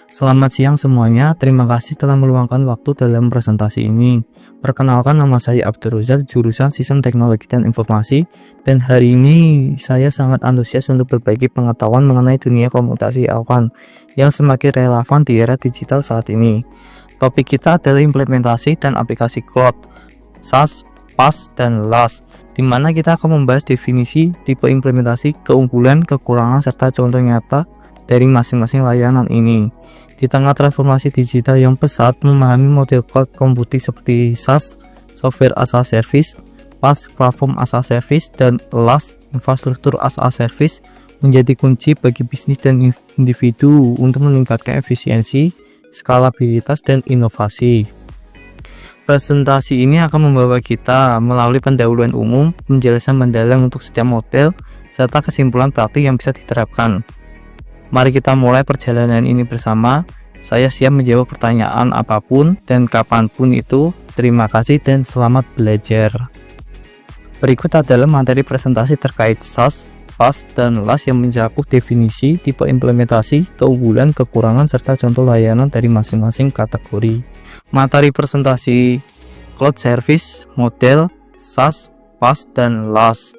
Selamat siang semuanya, terima kasih telah meluangkan waktu dalam presentasi ini. Perkenalkan, nama saya Abdul Rozak, jurusan Sistem Teknologi dan Informasi, dan hari ini saya sangat antusias untuk berbagi pengetahuan mengenai dunia komunikasi awan yang semakin relevan di era digital saat ini. Topik kita adalah implementasi dan aplikasi cloud, SaaS, PaaS, dan LaaS, di mana kita akan membahas definisi, tipe implementasi, keunggulan, kekurangan, serta contoh nyata dari masing-masing layanan ini. Di tengah transformasi digital yang pesat, memahami model cloud computing seperti SaaS, Software as a Service, PaaS, Platform as a Service, dan LaaS, Infrastruktur as a Service, menjadi kunci bagi bisnis dan individu untuk meningkatkan efisiensi, skalabilitas, dan inovasi. Presentasi ini akan membawa kita melalui pendahuluan umum, penjelasan mendalam untuk setiap model, serta kesimpulan praktik yang bisa diterapkan. Mari kita mulai perjalanan ini bersama. Saya siap menjawab pertanyaan apapun dan kapanpun itu. Terima kasih dan selamat belajar. Berikut adalah materi presentasi terkait SaaS, PaaS, dan LaaS yang mencakup definisi, tipe implementasi, keunggulan, kekurangan, serta contoh layanan dari masing-masing kategori. Materi presentasi Cloud Service, model, SaaS, PaaS, dan LaaS.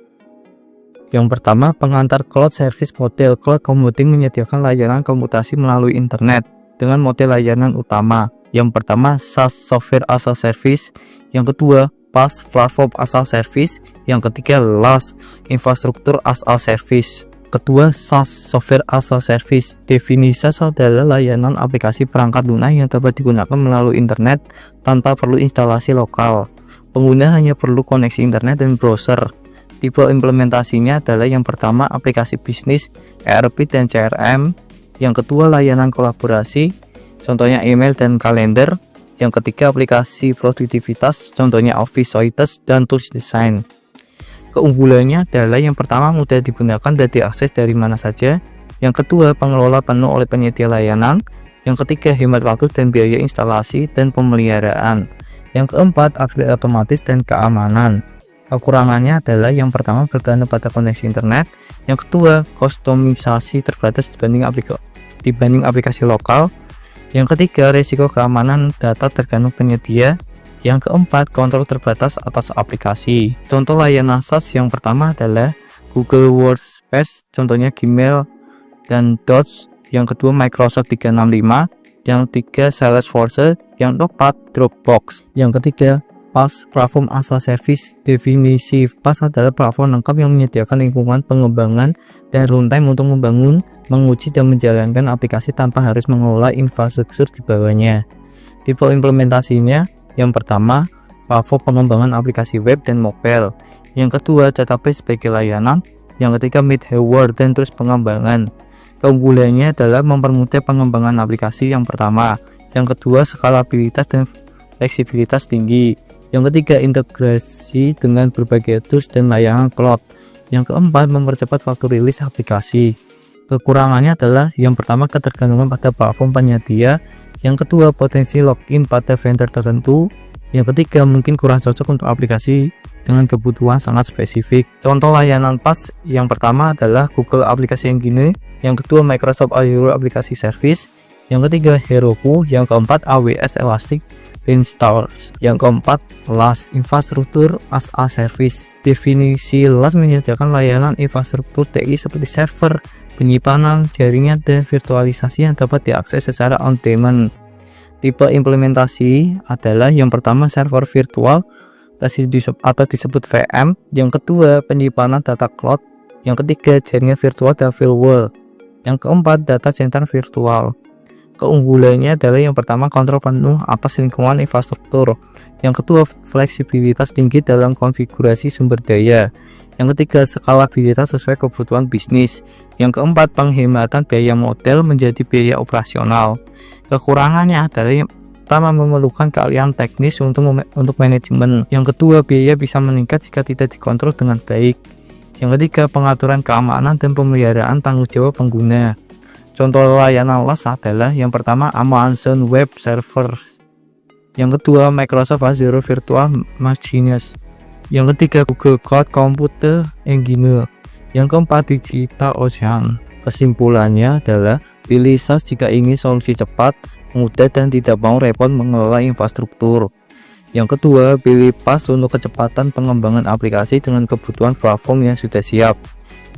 Yang pertama, pengantar cloud service model. Cloud computing menyediakan layanan komputasi melalui internet dengan model layanan utama. Yang pertama, SaaS, Software as a Service. Yang kedua, PaaS, Platform as a Service. Yang ketiga, LaaS, Infrastruktur as a Service. Kedua, SaaS, Software as a Service. Definisi SaaS adalah layanan aplikasi perangkat lunak yang dapat digunakan melalui internet tanpa perlu instalasi lokal. Pengguna hanya perlu koneksi internet dan browser. Tipe implementasinya adalah yang pertama, aplikasi bisnis, ERP dan CRM. Yang kedua, layanan kolaborasi, contohnya email dan kalender. Yang ketiga, aplikasi produktivitas, contohnya Office Suite dan Tools Design. Keunggulannya adalah yang pertama, mudah digunakan dan diakses dari mana saja. Yang kedua, pengelola penuh oleh penyedia layanan. Yang ketiga, hemat waktu dan biaya instalasi dan pemeliharaan. Yang keempat, upgrade otomatis dan keamanan. Kekurangannya adalah yang pertama, bergantung pada koneksi internet. Yang kedua, kustomisasi terbatas dibanding aplikasi lokal. Yang ketiga, risiko keamanan data tergantung penyedia. Yang keempat, kontrol terbatas atas aplikasi. Contoh layanan SaaS yang pertama adalah Google Workspace, contohnya Gmail dan Docs. Yang kedua, Microsoft 365. Yang ketiga, Salesforce. Yang keempat, Dropbox. Yang ketiga, PaaS, Platform as a Service. Definisi PaaS adalah platform lengkap yang menyediakan lingkungan pengembangan dan runtime untuk membangun, menguji, dan menjalankan aplikasi tanpa harus mengelola infrastruktur di bawahnya. Tipe implementasinya, yang pertama, platform pengembangan aplikasi web dan mobile. Yang kedua, database sebagai layanan. Yang ketiga, middleware dan terus pengembangan. Keunggulannya adalah mempermudah pengembangan aplikasi yang pertama. Yang kedua, skalabilitas dan fleksibilitas tinggi. Yang ketiga, integrasi dengan berbagai tools dan layanan cloud. Yang keempat, mempercepat waktu rilis aplikasi. Kekurangannya adalah yang pertama, ketergantungan pada platform penyedia. Yang kedua, potensi login pada vendor tertentu. Yang ketiga, mungkin kurang cocok untuk aplikasi dengan kebutuhan sangat spesifik. Contoh layanan PaaS yang pertama adalah Google Application Engine. Yang kedua, Microsoft Azure Application Service. Yang ketiga, Heroku. Yang keempat, AWS Elastic Installers. Yang keempat, LaaS, Infrastruktur as a Service. Definisi LaaS menyediakan layanan infrastruktur TI seperti server, penyimpanan, jaringan, dan virtualisasi yang dapat diakses secara on-demand. Tipe implementasi adalah yang pertama, server virtual atau disebut VM. Yang kedua, penyimpanan data cloud. Yang ketiga, jaringan virtual dan firewall. Yang keempat, data center virtual. Keunggulannya adalah yang pertama, kontrol penuh atas lingkungan infrastruktur. Yang kedua, fleksibilitas tinggi dalam konfigurasi sumber daya. Yang ketiga, skalabilitas sesuai kebutuhan bisnis. Yang keempat, penghematan biaya model menjadi biaya operasional. Kekurangannya adalah yang pertama, memerlukan keahlian teknis untuk manajemen. Yang kedua, biaya bisa meningkat jika tidak dikontrol dengan baik. Yang ketiga, pengaturan keamanan dan pemeliharaan tanggung jawab pengguna. Contoh layanan LaaS adalah yang pertama, Amazon Web Server. Yang kedua, Microsoft Azure Virtual Machines. Yang ketiga, Google Cloud Computer Engine. Yang keempat, DigitalOcean. Kesimpulannya adalah Pilih SaaS jika ingin solusi cepat, mudah, dan tidak mau repot mengelola infrastruktur. Yang kedua, pilih PaaS untuk kecepatan pengembangan aplikasi dengan kebutuhan platform yang sudah siap.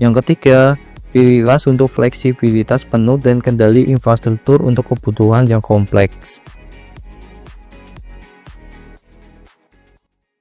Yang ketiga, pilih IaaS untuk fleksibilitas penuh dan kendali infrastruktur untuk kebutuhan yang kompleks.